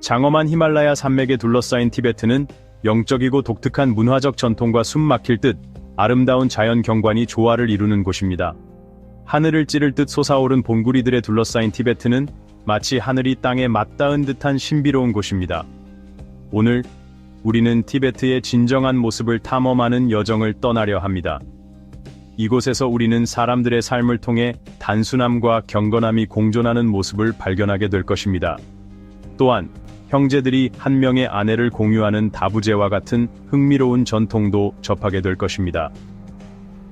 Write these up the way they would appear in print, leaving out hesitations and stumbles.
장엄한 히말라야 산맥에 둘러싸인 티베트는 영적이고 독특한 문화적 전통과 숨막힐 듯 아름다운 자연 경관이 조화를 이루는 곳입니다. 하늘을 찌를 듯 솟아오른 봉구리들에 둘러싸인 티베트는 마치 하늘이 땅에 맞닿은 듯한 신비로운 곳입니다. 오늘 우리는 티베트의 진정한 모습을 탐험하는 여정을 떠나려 합니다. 이곳에서 우리는 사람들의 삶을 통해 단순함과 경건함이 공존하는 모습을 발견하게 될 것입니다. 또한 형제들이 한 명의 아내를 공유하는 다부제와 같은 흥미로운 전통도 접하게 될 것입니다.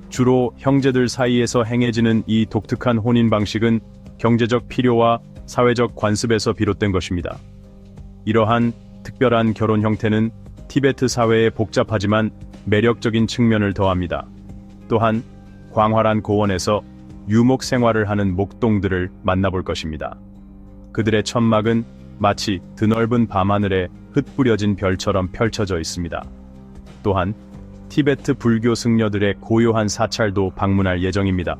주로 형제들 사이에서 행해지는 이 독특한 혼인 방식은 경제적 필요와 사회적 관습에서 비롯된 것입니다. 이러한 특별한 결혼 형태는 티베트 사회의 복잡하지만 매력적인 측면을 더합니다. 또한 광활한 고원에서 유목 생활을 하는 목동들을 만나볼 것입니다. 그들의 천막은 마치 드넓은 밤하늘에 흩뿌려진 별처럼 펼쳐져 있습니다. 또한 티베트 불교 승려들의 고요한 사찰도 방문할 예정입니다.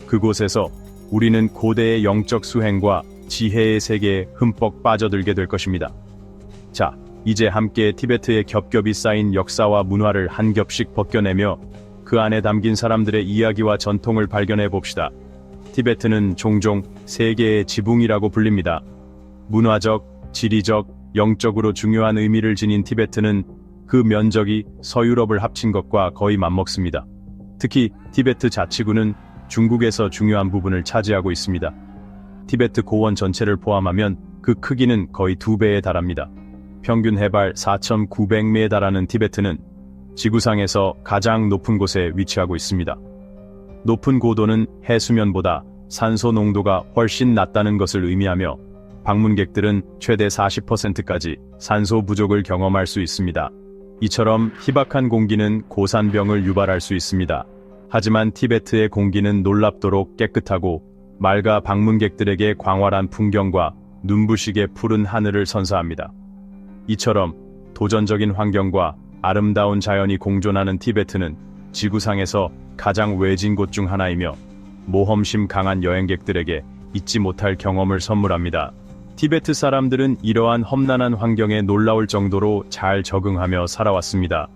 그곳에서 우리는 고대의 영적 수행과 지혜의 세계에 흠뻑 빠져들게 될 것입니다. 자, 이제 함께 티베트의 겹겹이 쌓인 역사와 문화를 한 겹씩 벗겨내며 그 안에 담긴 사람들의 이야기와 전통을 발견해 봅시다. 티베트는 종종 세계의 지붕이라고 불립니다. 문화적, 지리적, 영적으로 중요한 의미를 지닌 티베트는 그 면적이 서유럽을 합친 것과 거의 맞먹습니다. 특히 티베트 자치구는 중국에서 중요한 부분을 차지하고 있습니다. 티베트 고원 전체를 포함하면 그 크기는 거의 2배에 달합니다. 평균 해발 4,900m에 달하는 티베트는 지구상에서 가장 높은 곳에 위치하고 있습니다. 높은 고도는 해수면보다 산소 농도가 훨씬 낮다는 것을 의미하며 방문객들은 최대 40%까지 산소 부족을 경험할 수 있습니다. 이처럼 희박한 공기는 고산병을 유발할 수 있습니다. 하지만 티베트의 공기는 놀랍도록 깨끗하고 맑아 방문객들에게 광활한 풍경과 눈부시게 푸른 하늘을 선사합니다. 이처럼 도전적인 환경과 아름다운 자연이 공존하는 티베트는 지구상에서 가장 외진 곳 중 하나이며 모험심 강한 여행객들에게 잊지 못할 경험을 선물합니다. 티베트 사람들은 이러한 험난한 환경에 놀라울 정도로 잘 적응하며 살아왔습니다.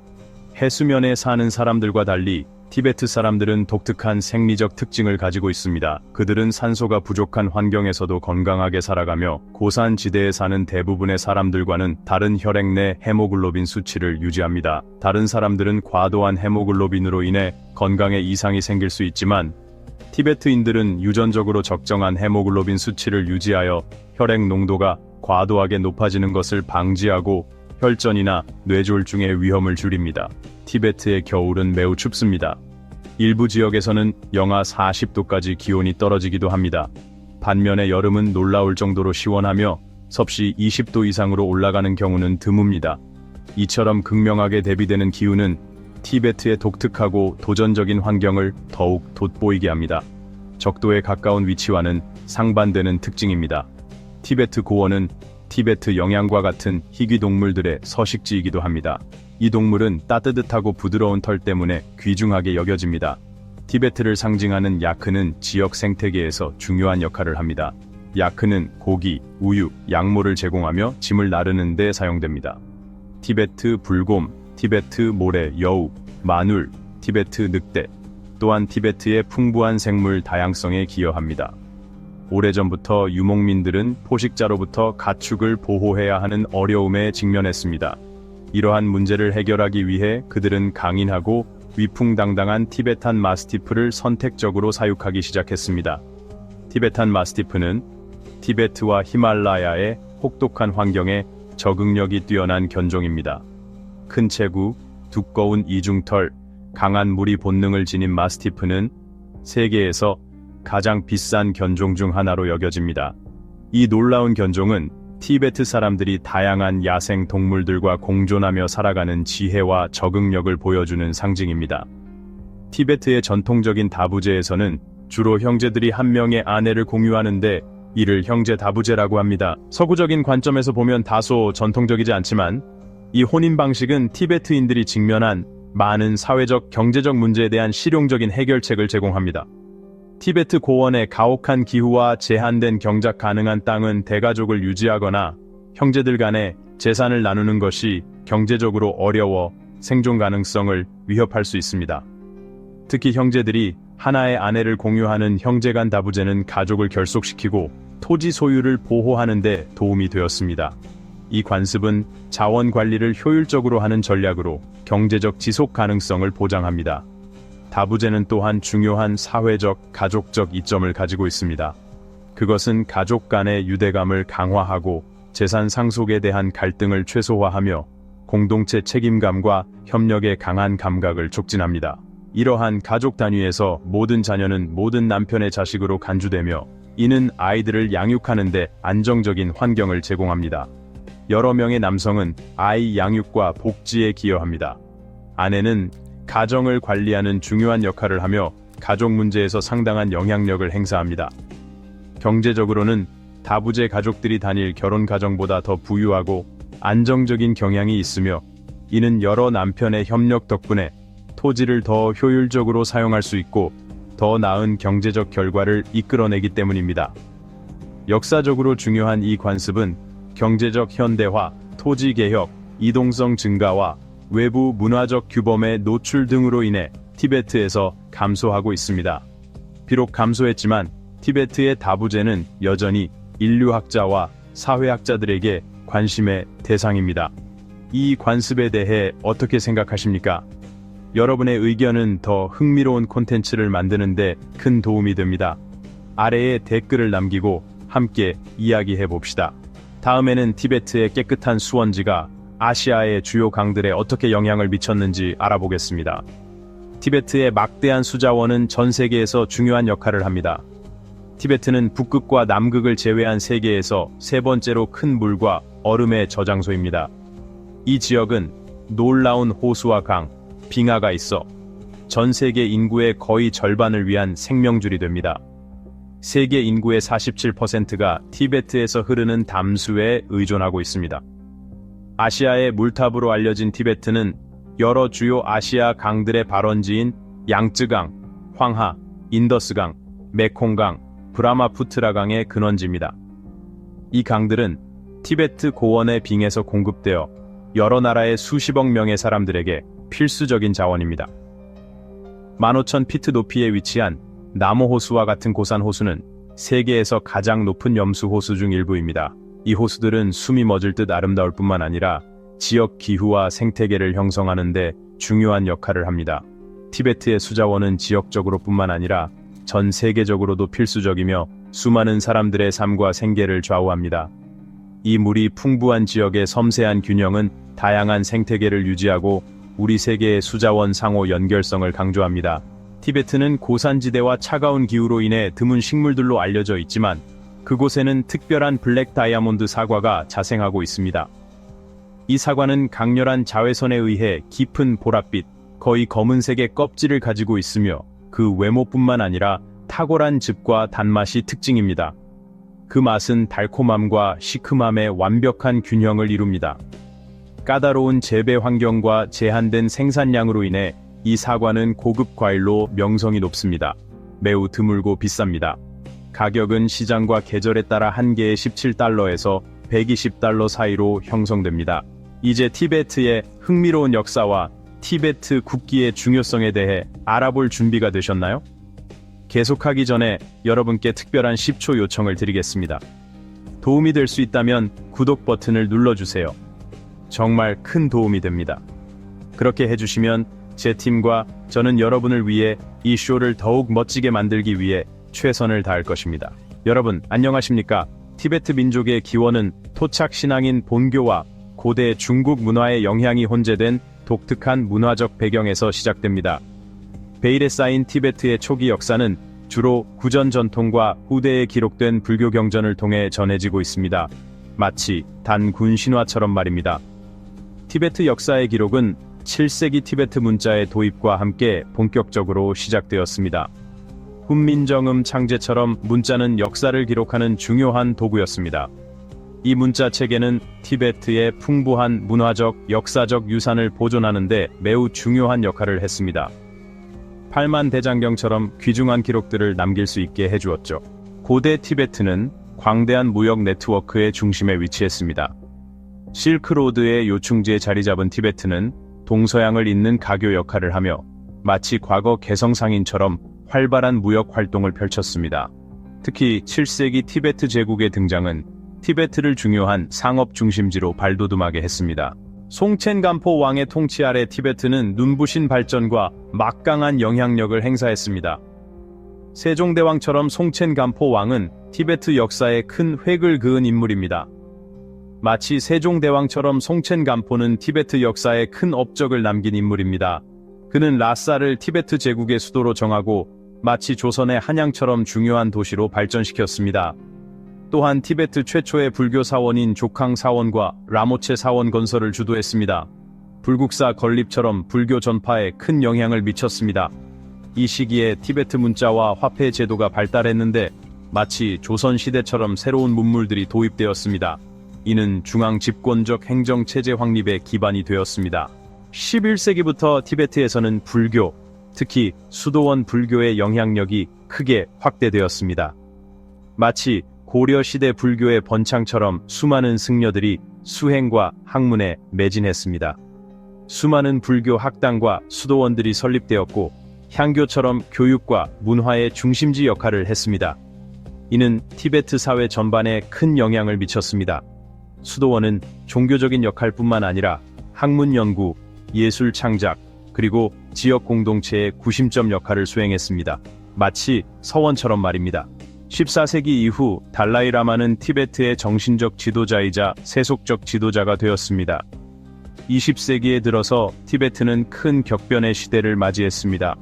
해수면에 사는 사람들과 달리 티베트 사람들은 독특한 생리적 특징을 가지고 있습니다. 그들은 산소가 부족한 환경에서도 건강하게 살아가며 고산지대에 사는 대부분의 사람들과는 다른 혈액 내 헤모글로빈 수치를 유지합니다. 다른 사람들은 과도한 헤모글로빈으로 인해 건강에 이상이 생길 수 있지만 티베트인들은 유전적으로 적정한 헤모글로빈 수치를 유지하여 혈액 농도가 과도하게 높아지는 것을 방지하고 혈전이나 뇌졸중의 위험을 줄입니다. 티베트의 겨울은 매우 춥습니다. 일부 지역에서는 영하 40도까지 기온이 떨어지기도 합니다. 반면에 여름은 놀라울 정도로 시원하며 섭씨 20도 이상으로 올라가는 경우는 드뭅니다. 이처럼 극명하게 대비되는 기후는 티베트의 독특하고 도전적인 환경을 더욱 돋보이게 합니다. 적도에 가까운 위치와는 상반되는 특징입니다. 티베트 고원은 티베트 영양과 같은 희귀 동물들의 서식지이기도 합니다. 이 동물은 따뜻하고 부드러운 털 때문에 귀중하게 여겨집니다. 티베트를 상징하는 야크는 지역 생태계에서 중요한 역할을 합니다. 야크는 고기, 우유, 약물을 제공하며 짐을 나르는 데 사용됩니다. 티베트 불곰, 티베트 모래, 여우, 마눌, 티베트 늑대, 또한 티베트의 풍부한 생물 다양성에 기여합니다. 오래전부터 유목민들은 포식자로부터 가축을 보호해야 하는 어려움에 직면했습니다. 이러한 문제를 해결하기 위해 그들은 강인하고 위풍당당한 티베탄 마스티프를 선택적으로 사육하기 시작했습니다. 티베탄 마스티프는 티베트와 히말라야의 혹독한 환경에 적응력이 뛰어난 견종입니다. 큰 체구, 두꺼운 이중털, 강한 무리 본능을 지닌 마스티프는 세계에서 가장 비싼 견종 중 하나로 여겨집니다. 이 놀라운 견종은 티베트 사람들이 다양한 야생 동물들과 공존하며 살아가는 지혜와 적응력을 보여주는 상징입니다. 티베트의 전통적인 다부제에서는 주로 형제들이 한 명의 아내를 공유하는데 이를 형제 다부제라고 합니다. 서구적인 관점에서 보면 다소 전통적이지 않지만 이 혼인 방식은 티베트인들이 직면한 많은 사회적, 경제적 문제에 대한 실용적인 해결책을 제공합니다. 티베트 고원의 가혹한 기후와 제한된 경작 가능한 땅은 대가족을 유지하거나 형제들 간에 재산을 나누는 것이 경제적으로 어려워 생존 가능성을 위협할 수 있습니다. 특히 형제들이 하나의 아내를 공유하는 형제간 다부제는 가족을 결속시키고 토지 소유를 보호하는 데 도움이 되었습니다. 이 관습은 자원 관리를 효율적으로 하는 전략으로 경제적 지속 가능성을 보장합니다. 다부제는 또한 중요한 사회적, 가족적 이점을 가지고 있습니다. 그것은 가족 간의 유대감을 강화하고 재산 상속에 대한 갈등을 최소화하며 공동체 책임감과 협력의 강한 감각을 촉진합니다. 이러한 가족 단위에서 모든 자녀는 모든 남편의 자식으로 간주되며 이는 아이들을 양육하는 데 안정적인 환경을 제공합니다. 여러 명의 남성은 아이 양육과 복지에 기여합니다. 아내는 가정을 관리하는 중요한 역할을 하며 가족 문제에서 상당한 영향력을 행사합니다. 경제적으로는 다부제 가족들이 단일 결혼 가정보다 더 부유하고 안정적인 경향이 있으며 이는 여러 남편의 협력 덕분에 토지를 더 효율적으로 사용할 수 있고 더 나은 경제적 결과를 이끌어내기 때문입니다. 역사적으로 중요한 이 관습은 경제적 현대화, 토지 개혁, 이동성 증가와 외부 문화적 규범의 노출 등으로 인해 티베트에서 감소하고 있습니다. 비록 감소했지만 티베트의 다부제는 여전히 인류학자와 사회학자들에게 관심의 대상입니다. 이 관습에 대해 어떻게 생각하십니까? 여러분의 의견은 더 흥미로운 콘텐츠를 만드는 데 큰 도움이 됩니다. 아래에 댓글을 남기고 함께 이야기해 봅시다. 다음에는 티베트의 깨끗한 수원지가 아시아의 주요 강들에 어떻게 영향을 미쳤는지 알아보겠습니다. 티베트의 막대한 수자원은 전 세계에서 중요한 역할을 합니다. 티베트는 북극과 남극을 제외한 세계에서 세 번째로 큰 물과 얼음의 저장소입니다. 이 지역은 놀라운 호수와 강, 빙하가 있어 전 세계 인구의 거의 절반을 위한 생명줄이 됩니다. 세계 인구의 47%가 티베트에서 흐르는 담수에 의존하고 있습니다. 아시아의 물탑으로 알려진 티베트는 여러 주요 아시아 강들의 발원지인 양쯔강, 황하, 인더스강, 메콩강, 브라마푸트라강의 근원지입니다. 이 강들은 티베트 고원의 빙에서 공급되어 여러 나라의 수십억 명의 사람들에게 필수적인 자원입니다. 15,000피트 높이에 위치한 나모호수와 같은 고산 호수는 세계에서 가장 높은 염수 호수 중 일부입니다. 이 호수들은 숨이 멎을 듯 아름다울 뿐만 아니라 지역 기후와 생태계를 형성하는 데 중요한 역할을 합니다. 티베트의 수자원은 지역적으로 뿐만 아니라 전 세계적으로도 필수적이며 수많은 사람들의 삶과 생계를 좌우합니다. 이 물이 풍부한 지역의 섬세한 균형은 다양한 생태계를 유지하고 우리 세계의 수자원 상호 연결성을 강조합니다. 티베트는 고산지대와 차가운 기후로 인해 드문 식물들로 알려져 있지만 그곳에는 특별한 블랙 다이아몬드 사과가 자생하고 있습니다. 이 사과는 강렬한 자외선에 의해 깊은 보랏빛, 거의 검은색의 껍질을 가지고 있으며 그 외모뿐만 아니라 탁월한 즙과 단맛이 특징입니다. 그 맛은 달콤함과 시큼함의 완벽한 균형을 이룹니다. 까다로운 재배 환경과 제한된 생산량으로 인해 이 사과는 고급 과일로 명성이 높습니다. 매우 드물고 비쌉니다. 가격은 시장과 계절에 따라 한 개에 17달러에서 120달러 사이로 형성됩니다. 이제 티베트의 흥미로운 역사와 티베트 국기의 중요성에 대해 알아볼 준비가 되셨나요? 계속하기 전에 여러분께 특별한 10초 요청을 드리겠습니다. 도움이 될 수 있다면 구독 버튼을 눌러주세요. 정말 큰 도움이 됩니다. 그렇게 해주시면 제 팀과 저는 여러분을 위해 이 쇼를 더욱 멋지게 만들기 위해 최선을 다할 것입니다. 여러분, 안녕하십니까? 티베트 민족의 기원은 토착 신앙인 본교와 고대 중국 문화의 영향이 혼재된 독특한 문화적 배경에서 시작됩니다. 베일에 쌓인 티베트의 초기 역사는 주로 구전 전통과 후대에 기록된 불교 경전을 통해 전해지고 있습니다. 마치 단군 신화처럼 말입니다. 티베트 역사의 기록은 7세기 티베트 문자의 도입과 함께 본격적으로 시작되었습니다. 훈민정음 창제처럼 문자는 역사를 기록하는 중요한 도구였습니다. 이 문자 체계는 티베트의 풍부한 문화적, 역사적 유산을 보존하는 데 매우 중요한 역할을 했습니다. 팔만대장경처럼 귀중한 기록들을 남길 수 있게 해주었죠. 고대 티베트는 광대한 무역 네트워크의 중심에 위치했습니다. 실크로드의 요충지에 자리 잡은 티베트는 동서양을 잇는 가교 역할을 하며 마치 과거 개성상인처럼 활발한 무역 활동을 펼쳤습니다. 특히 7세기 티베트 제국의 등장은 티베트를 중요한 상업 중심지로 발돋움하게 했습니다. 송첸간포 왕의 통치 아래 티베트는 눈부신 발전과 막강한 영향력을 행사했습니다. 세종대왕처럼 송첸간포 왕은 티베트 역사에 큰 획을 그은 인물입니다. 마치 세종대왕처럼 송첸간포는 티베트 역사에 큰 업적을 남긴 인물입니다. 그는 라싸를 티베트 제국의 수도로 정하고 마치 조선의 한양처럼 중요한 도시로 발전시켰습니다. 또한 티베트 최초의 불교 사원인 조캉 사원과 라모체 사원 건설을 주도했습니다. 불국사 건립처럼 불교 전파에 큰 영향을 미쳤습니다. 이 시기에 티베트 문자와 화폐 제도가 발달했는데 마치 조선시대처럼 새로운 문물들이 도입되었습니다. 이는 중앙 집권적 행정체제 확립의 기반이 되었습니다. 11세기부터 티베트에서는 불교, 특히 수도원 불교의 영향력이 크게 확대되었습니다. 마치 고려시대 불교의 번창처럼 수많은 승려들이 수행과 학문에 매진했습니다. 수많은 불교 학당과 수도원들이 설립되었고 향교처럼 교육과 문화의 중심지 역할을 했습니다. 이는 티베트 사회 전반에 큰 영향을 미쳤습니다. 수도원은 종교적인 역할뿐만 아니라 학문 연구, 예술 창작, 그리고 지역 공동체의 구심점 역할을 수행했습니다. 마치 서원처럼 말입니다. 14세기 이후 달라이라마는 티베트의 정신적 지도자이자 세속적 지도자가 되었습니다. 20세기에 들어서 티베트는 큰 격변의 시대를 맞이했습니다.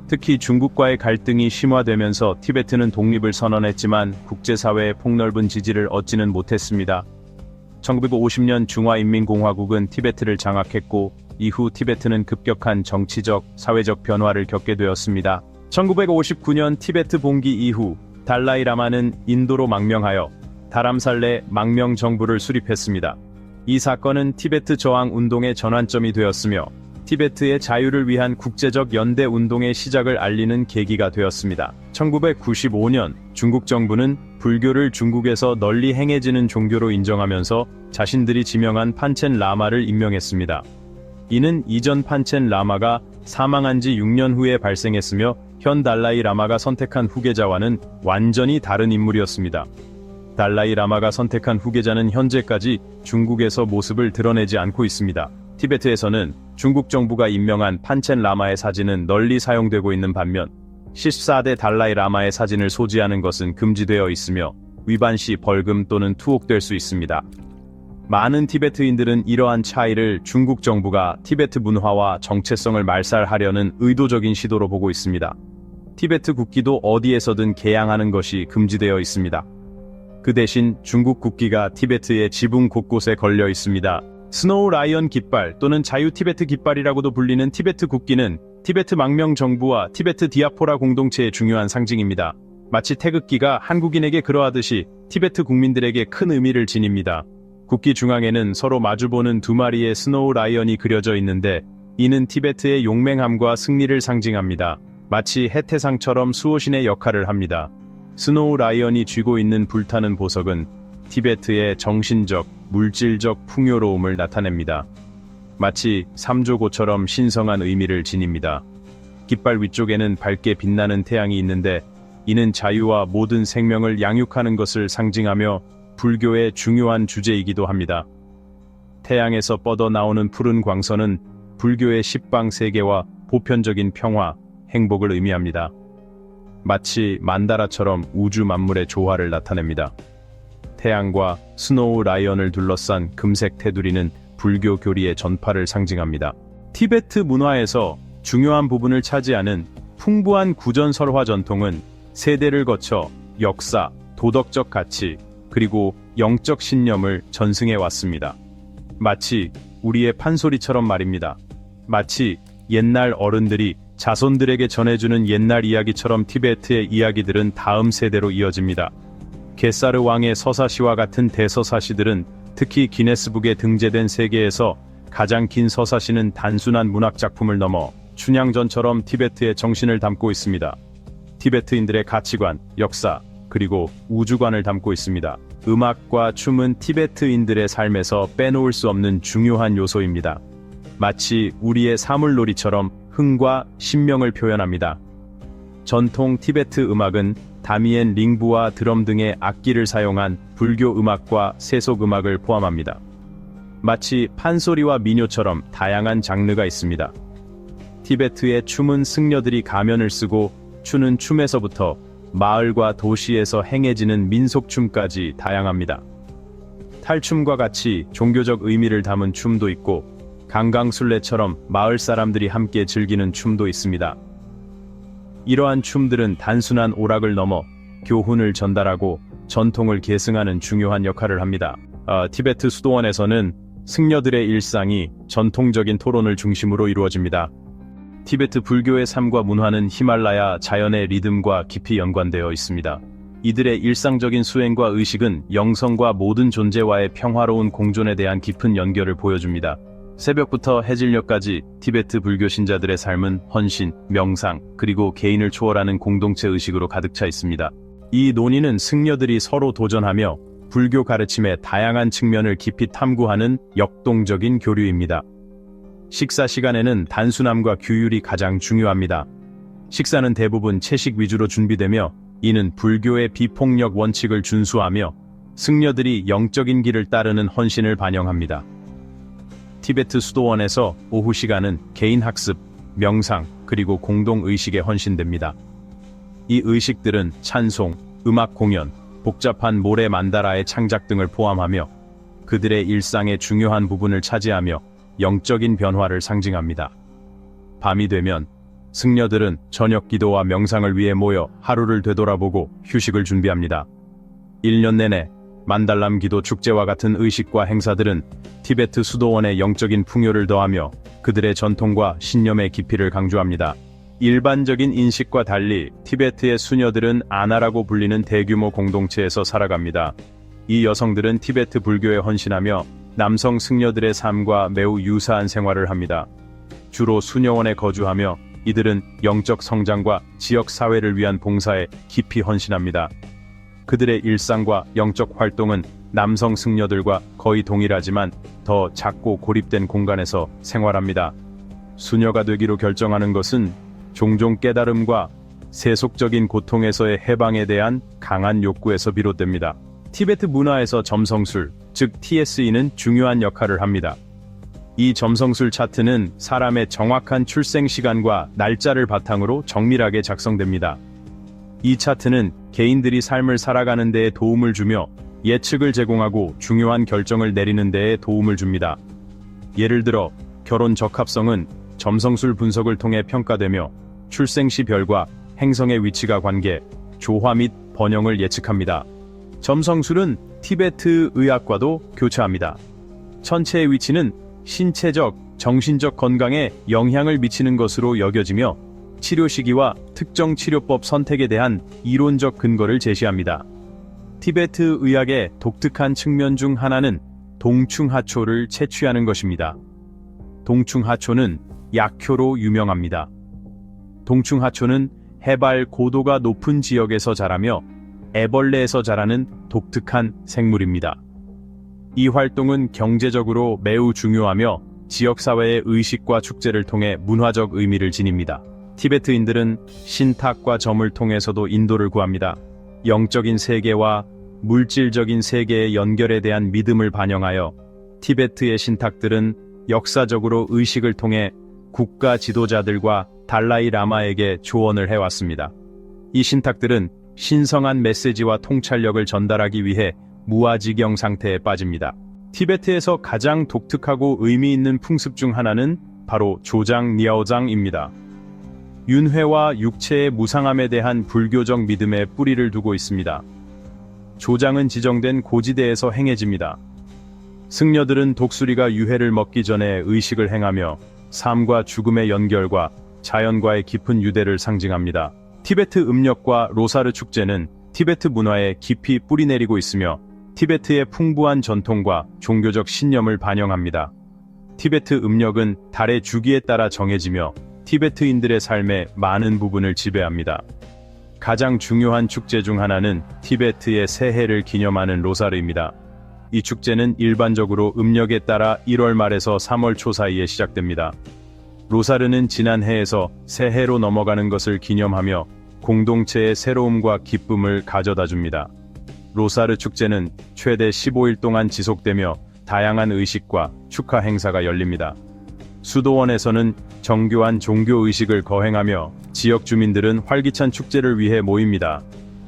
특히 중국과의 갈등이 심화되면서 티베트는 독립을 선언했지만 국제사회의 폭넓은 지지를 얻지는 못했습니다. 1950년 중화인민공화국은 티베트를 장악했고 이후 티베트는 급격한 정치적, 사회적 변화를 겪게 되었습니다. 1959년 티베트 봉기 이후 달라이라마는 인도로 망명하여 다람살레 망명 정부를 수립했습니다. 이 사건은 티베트 저항 운동의 전환점이 되었으며 티베트의 자유를 위한 국제적 연대 운동의 시작을 알리는 계기가 되었습니다. 1995년 중국 정부는 불교를 중국에서 널리 행해지는 종교로 인정하면서 자신들이 지명한 판첸 라마를 임명했습니다. 이는 이전 판첸 라마가 사망한 지 6년 후에 발생했으며 현 달라이 라마가 선택한 후계자와는 완전히 다른 인물이었습니다. 달라이 라마가 선택한 후계자는 현재까지 중국에서 모습을 드러내지 않고 있습니다. 티베트에서는 중국 정부가 임명한 판첸 라마의 사진은 널리 사용되고 있는 반면 14대 달라이 라마의 사진을 소지하는 것은 금지되어 있으며 위반 시 벌금 또는 투옥될 수 있습니다. 많은 티베트인들은 이러한 차이를 중국 정부가 티베트 문화와 정체성을 말살하려는 의도적인 시도로 보고 있습니다. 티베트 국기도 어디에서든 개양하는 것이 금지되어 있습니다. 그 대신 중국 국기가 티베트의 지붕 곳곳에 걸려 있습니다. 스노우 라이언 깃발 또는 자유 티베트 깃발이라고도 불리는 티베트 국기는 티베트 망명 정부와 티베트 디아포라 공동체의 중요한 상징입니다. 마치 태극기가 한국인에게 그러하듯이 티베트 국민들에게 큰 의미를 지닙니다. 국기 중앙에는 서로 마주보는 두 마리의 스노우 라이언이 그려져 있는데 이는 티베트의 용맹함과 승리를 상징합니다. 마치 해태상처럼 수호신의 역할을 합니다. 스노우 라이언이 쥐고 있는 불타는 보석은 티베트의 정신적, 물질적 풍요로움을 나타냅니다. 마치 삼조고처럼 신성한 의미를 지닙니다. 깃발 위쪽에는 밝게 빛나는 태양이 있는데 이는 자유와 모든 생명을 양육하는 것을 상징하며 불교의 중요한 주제이기도 합니다. 태양에서 뻗어나오는 푸른 광선은 불교의 십방 세계와 보편적인 평화, 행복을 의미합니다. 마치 만다라처럼 우주 만물의 조화를 나타냅니다. 태양과 스노우 라이언을 둘러싼 금색 테두리는 불교 교리의 전파를 상징합니다. 티베트 문화에서 중요한 부분을 차지하는 풍부한 구전설화 전통은 세대를 거쳐 역사, 도덕적 가치, 그리고 영적 신념을 전승해 왔습니다. 마치 우리의 판소리처럼 말입니다. 마치 옛날 어른들이 자손들에게 전해주는 옛날 이야기처럼 티베트의 이야기들은 다음 세대로 이어집니다. 게사르 왕의 서사시와 같은 대서사시들은 특히 기네스북에 등재된 세계에서 가장 긴 서사시는 단순한 문학작품을 넘어 춘향전처럼 티베트의 정신을 담고 있습니다. 티베트인들의 가치관, 역사, 그리고 우주관을 담고 있습니다. 음악과 춤은 티베트인들의 삶에서 빼놓을 수 없는 중요한 요소입니다. 마치 우리의 사물놀이처럼 흥과 신명을 표현합니다. 전통 티베트 음악은 다미엔 링부와 드럼 등의 악기를 사용한 불교 음악과 세속 음악을 포함합니다. 마치 판소리와 민요처럼 다양한 장르가 있습니다. 티베트의 춤은 승려들이 가면을 쓰고 추는 춤에서부터 마을과 도시에서 행해지는 민속춤까지 다양합니다. 탈춤과 같이 종교적 의미를 담은 춤도 있고 강강술래처럼 마을 사람들이 함께 즐기는 춤도 있습니다. 이러한 춤들은 단순한 오락을 넘어 교훈을 전달하고 전통을 계승하는 중요한 역할을 합니다. 티베트 수도원에서는 승려들의 일상이 전통적인 토론을 중심으로 이루어집니다. 티베트 불교의 삶과 문화는 히말라야 자연의 리듬과 깊이 연관되어 있습니다. 이들의 일상적인 수행과 의식은 영성과 모든 존재와의 평화로운 공존에 대한 깊은 연결을 보여줍니다. 새벽부터 해질녘까지 티베트 불교 신자들의 삶은 헌신, 명상, 그리고 개인을 초월하는 공동체 의식으로 가득 차 있습니다. 이 논의는 승려들이 서로 도전하며 불교 가르침의 다양한 측면을 깊이 탐구하는 역동적인 교류입니다. 식사 시간에는 단순함과 규율이 가장 중요합니다. 식사는 대부분 채식 위주로 준비되며 이는 불교의 비폭력 원칙을 준수하며 승려들이 영적인 길을 따르는 헌신을 반영합니다. 티베트 수도원에서 오후 시간은 개인 학습, 명상, 그리고 공동 의식에 헌신됩니다. 이 의식들은 찬송, 음악 공연, 복잡한 모래 만다라의 창작 등을 포함하며 그들의 일상의 중요한 부분을 차지하며 영적인 변화를 상징합니다. 밤이 되면 승려들은 저녁 기도와 명상을 위해 모여 하루를 되돌아보고 휴식을 준비합니다. 1년 내내 만달람 기도 축제와 같은 의식과 행사들은 티베트 수도원의 영적인 풍요를 더하며 그들의 전통과 신념의 깊이를 강조합니다. 일반적인 인식과 달리 티베트의 수녀들은 아나라고 불리는 대규모 공동체에서 살아갑니다. 이 여성들은 티베트 불교에 헌신하며 남성 승려들의 삶과 매우 유사한 생활을 합니다. 주로 수녀원에 거주하며 이들은 영적 성장과 지역 사회를 위한 봉사에 깊이 헌신합니다. 그들의 일상과 영적 활동은 남성 승려들과 거의 동일하지만 더 작고 고립된 공간에서 생활합니다. 수녀가 되기로 결정하는 것은 종종 깨달음과 세속적인 고통에서의 해방에 대한 강한 욕구에서 비롯됩니다. 티베트 문화에서 점성술, 즉 TSE는 중요한 역할을 합니다. 이 점성술 차트는 사람의 정확한 출생 시간과 날짜를 바탕으로 정밀하게 작성됩니다. 이 차트는 개인들이 삶을 살아가는 데에 도움을 주며 예측을 제공하고 중요한 결정을 내리는 데에 도움을 줍니다. 예를 들어 결혼 적합성은 점성술 분석을 통해 평가되며 출생시 별과 행성의 위치가 관계, 조화 및 번영을 예측합니다. 점성술은 티베트 의학과도 교차합니다. 천체의 위치는 신체적, 정신적 건강에 영향을 미치는 것으로 여겨지며 치료 시기와 특정 치료법 선택에 대한 이론적 근거를 제시합니다. 티베트 의학의 독특한 측면 중 하나는 동충하초를 채취하는 것입니다. 동충하초는 약효로 유명합니다. 동충하초는 해발 고도가 높은 지역에서 자라며 애벌레에서 자라는 독특한 생물입니다. 이 활동은 경제적으로 매우 중요하며 지역사회의 의식과 축제를 통해 문화적 의미를 지닙니다. 티베트인들은 신탁과 점을 통해서도 인도를 구합니다. 영적인 세계와 물질적인 세계의 연결에 대한 믿음을 반영하여 티베트의 신탁들은 역사적으로 의식을 통해 국가 지도자들과 달라이 라마에게 조언을 해왔습니다. 이 신탁들은 신성한 메시지와 통찰력을 전달하기 위해 무아지경 상태에 빠집니다. 티베트에서 가장 독특하고 의미 있는 풍습 중 하나는 바로 조장 니아오장입니다. 윤회와 육체의 무상함에 대한 불교적 믿음에 뿌리를 두고 있습니다. 조장은 지정된 고지대에서 행해집니다. 승려들은 독수리가 유해를 먹기 전에 의식을 행하며 삶과 죽음의 연결과 자연과의 깊은 유대를 상징합니다. 티베트 음력과 로사르 축제는 티베트 문화에 깊이 뿌리내리고 있으며 티베트의 풍부한 전통과 종교적 신념을 반영합니다. 티베트 음력은 달의 주기에 따라 정해지며 티베트인들의 삶의 많은 부분을 지배합니다. 가장 중요한 축제 중 하나는 티베트의 새해를 기념하는 로사르입니다. 이 축제는 일반적으로 음력에 따라 1월 말에서 3월 초 사이에 시작됩니다. 로사르는 지난 해에서 새해로 넘어가는 것을 기념하며 공동체의 새로움과 기쁨을 가져다 줍니다. 로사르 축제는 최대 15일 동안 지속되며 다양한 의식과 축하 행사가 열립니다. 수도원에서는 정교한 종교 의식을 거행하며 지역 주민들은 활기찬 축제를 위해 모입니다.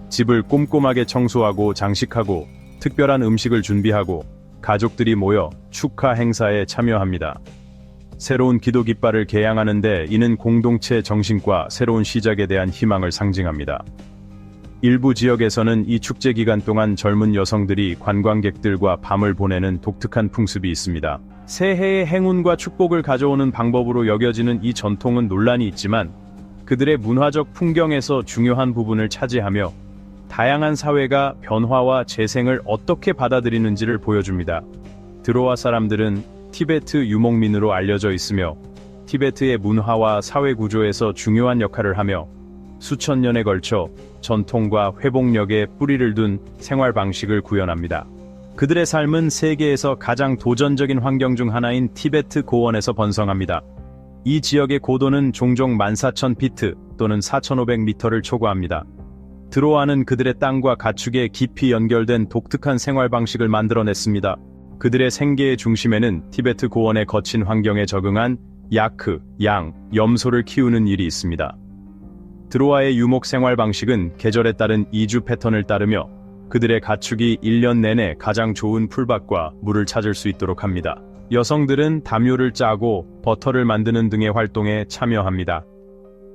집을 꼼꼼하게 청소하고 장식하고 특별한 음식을 준비하고 가족들이 모여 축하 행사에 참여합니다. 새로운 기도 깃발을 개양하는데 이는 공동체 정신과 새로운 시작에 대한 희망을 상징합니다. 일부 지역에서는 이 축제 기간 동안 젊은 여성들이 관광객들과 밤을 보내는 독특한 풍습이 있습니다. 새해의 행운과 축복을 가져오는 방법으로 여겨지는 이 전통은 논란이 있지만 그들의 문화적 풍경에서 중요한 부분을 차지하며 다양한 사회가 변화와 재생을 어떻게 받아들이는지를 보여줍니다. 드로아 사람들은 티베트 유목민으로 알려져 있으며 티베트의 문화와 사회 구조에서 중요한 역할을 하며 수천 년에 걸쳐 전통과 회복력에 뿌리를 둔 생활 방식을 구현합니다. 그들의 삶은 세계에서 가장 도전적인 환경 중 하나인 티베트 고원에서 번성합니다. 이 지역의 고도는 종종 14,000피트 또는 4,500m를 초과합니다. 드로아는 그들의 땅과 가축에 깊이 연결된 독특한 생활 방식을 만들어냈습니다. 그들의 생계의 중심에는 티베트 고원의 거친 환경에 적응한 야크, 양, 염소를 키우는 일이 있습니다. 드로아의 유목 생활 방식은 계절에 따른 이주 패턴을 따르며 그들의 가축이 1년 내내 가장 좋은 풀밭과 물을 찾을 수 있도록 합니다. 여성들은 담요를 짜고 버터를 만드는 등의 활동에 참여합니다.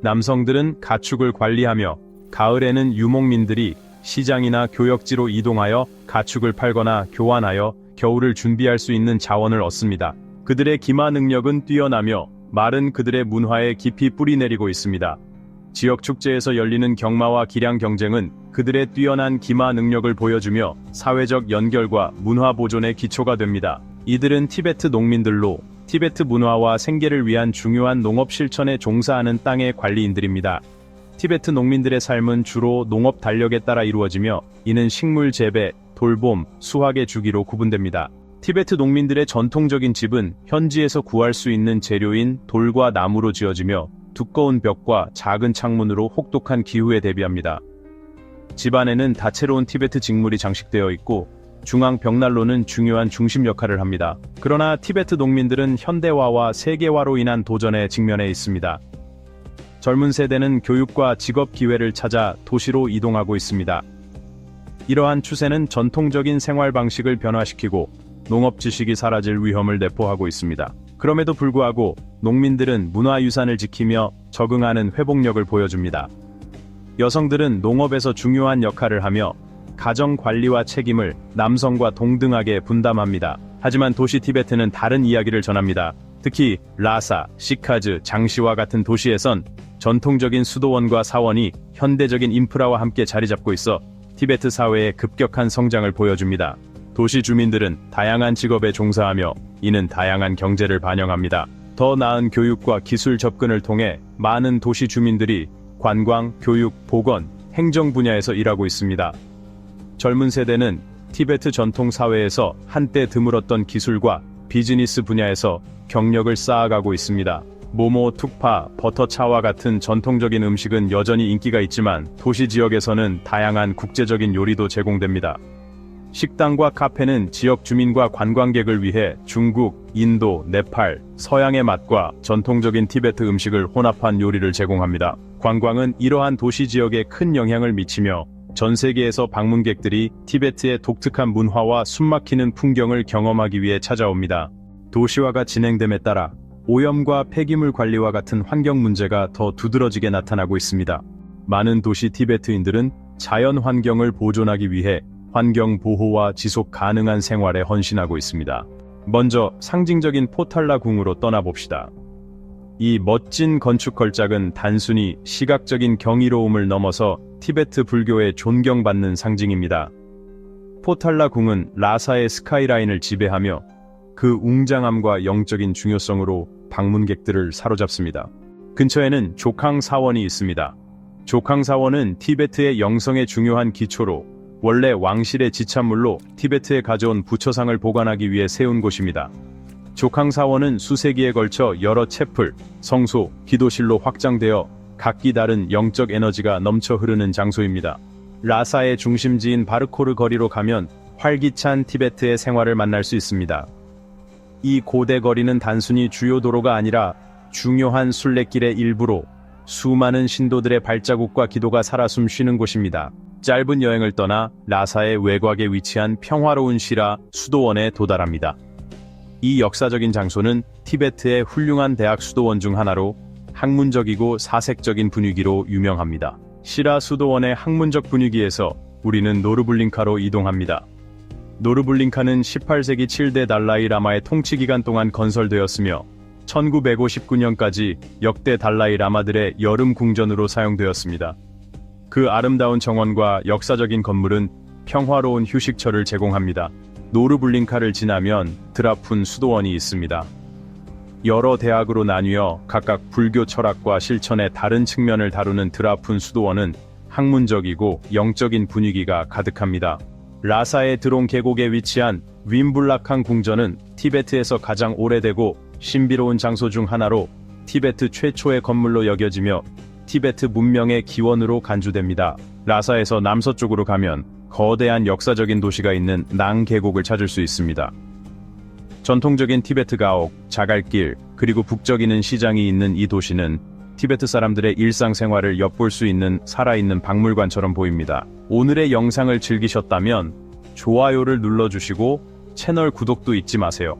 남성들은 가축을 관리하며 가을에는 유목민들이 시장이나 교역지로 이동하여 가축을 팔거나 교환하여 겨울을 준비할 수 있는 자원을 얻습니다. 그들의 기마 능력은 뛰어나며 말은 그들의 문화에 깊이 뿌리내리고 있습니다. 지역 축제에서 열리는 경마와 기량 경쟁은 그들의 뛰어난 기마 능력을 보여주며 사회적 연결과 문화 보존의 기초가 됩니다. 이들은 티베트 농민들로 티베트 문화와 생계를 위한 중요한 농업 실천에 종사하는 땅의 관리인들입니다. 티베트 농민들의 삶은 주로 농업 달력에 따라 이루어지며 이는 식물 재배, 돌봄, 수확의 주기로 구분됩니다. 티베트 농민들의 전통적인 집은 현지에서 구할 수 있는 재료인 돌과 나무로 지어지며 두꺼운 벽과 작은 창문으로 혹독한 기후에 대비합니다. 집 안에는 다채로운 티베트 직물이 장식되어 있고 중앙 벽난로는 중요한 중심 역할을 합니다. 그러나 티베트 농민들은 현대화와 세계화로 인한 도전에 직면해 있습니다. 젊은 세대는 교육과 직업 기회를 찾아 도시로 이동하고 있습니다. 이러한 추세는 전통적인 생활 방식을 변화시키고 농업 지식이 사라질 위험을 내포하고 있습니다. 그럼에도 불구하고 농민들은 문화유산을 지키며 적응하는 회복력을 보여줍니다. 여성들은 농업에서 중요한 역할을 하며 가정 관리와 책임을 남성과 동등하게 분담합니다. 하지만 도시 티베트는 다른 이야기를 전합니다. 특히 라사, 시카즈, 장시와 같은 도시에선 전통적인 수도원과 사원이 현대적인 인프라와 함께 자리 잡고 있어 티베트 사회의 급격한 성장을 보여줍니다. 도시 주민들은 다양한 직업에 종사하며 이는 다양한 경제를 반영합니다. 더 나은 교육과 기술 접근을 통해 많은 도시 주민들이 관광, 교육, 보건, 행정 분야에서 일하고 있습니다. 젊은 세대는 티베트 전통 사회에서 한때 드물었던 기술과 비즈니스 분야에서 경력을 쌓아가고 있습니다. 모모, 툭파, 버터차와 같은 전통적인 음식은 여전히 인기가 있지만 도시 지역에서는 다양한 국제적인 요리도 제공됩니다. 식당과 카페는 지역 주민과 관광객을 위해 중국, 인도, 네팔, 서양의 맛과 전통적인 티베트 음식을 혼합한 요리를 제공합니다. 관광은 이러한 도시 지역에 큰 영향을 미치며 전 세계에서 방문객들이 티베트의 독특한 문화와 숨막히는 풍경을 경험하기 위해 찾아옵니다. 도시화가 진행됨에 따라 오염과 폐기물 관리와 같은 환경 문제가 더 두드러지게 나타나고 있습니다. 많은 도시 티베트인들은 자연 환경을 보존하기 위해 환경 보호와 지속 가능한 생활에 헌신하고 있습니다. 먼저 상징적인 포탈라 궁으로 떠나봅시다. 이 멋진 건축 걸작은 단순히 시각적인 경이로움을 넘어서 티베트 불교에 존경받는 상징입니다. 포탈라 궁은 라사의 스카이라인을 지배하며 그 웅장함과 영적인 중요성으로 방문객들을 사로잡습니다. 근처에는 조캉 사원이 있습니다. 조캉사원은 티베트의 영성의 중요한 기초로 원래 왕실의 지참물로 티베트에 가져온 부처상을 보관하기 위해 세운 곳입니다. 조캉사원은 수세기에 걸쳐 여러 채플, 성소, 기도실로 확장되어 각기 다른 영적 에너지가 넘쳐 흐르는 장소입니다. 라사의 중심지인 바르코르 거리로 가면 활기찬 티베트의 생활을 만날 수 있습니다. 이 고대 거리는 단순히 주요 도로가 아니라 중요한 순례길의 일부로 수많은 신도들의 발자국과 기도가 살아 숨쉬는 곳입니다. 짧은 여행을 떠나 라사의 외곽에 위치한 평화로운 시라 수도원에 도달합니다. 이 역사적인 장소는 티베트의 훌륭한 대학 수도원 중 하나로 학문적이고 사색적인 분위기로 유명합니다. 시라 수도원의 학문적 분위기에서 우리는 노르블링카로 이동합니다. 노르블링카는 18세기 7대 달라이 라마의 통치 기간 동안 건설되었으며 1959년까지 역대 달라이 라마들의 여름 궁전으로 사용되었습니다. 그 아름다운 정원과 역사적인 건물은 평화로운 휴식처를 제공합니다. 노르블링카를 지나면 드라푼 수도원이 있습니다. 여러 대학으로 나뉘어 각각 불교 철학과 실천의 다른 측면을 다루는 드라푼 수도원은 학문적이고 영적인 분위기가 가득합니다. 라사의 드롱 계곡에 위치한 윈블라캉 궁전은 티베트에서 가장 오래되고 신비로운 장소 중 하나로 티베트 최초의 건물로 여겨지며 티베트 문명의 기원으로 간주됩니다. 라사에서 남서쪽으로 가면 거대한 역사적인 도시가 있는 낭 계곡을 찾을 수 있습니다. 전통적인 티베트 가옥, 자갈길, 그리고 북적이는 시장이 있는 이 도시는 티베트 사람들의 일상생활을 엿볼 수 있는 살아있는 박물관처럼 보입니다. 오늘의 영상을 즐기셨다면 좋아요를 눌러주시고 채널 구독도 잊지 마세요.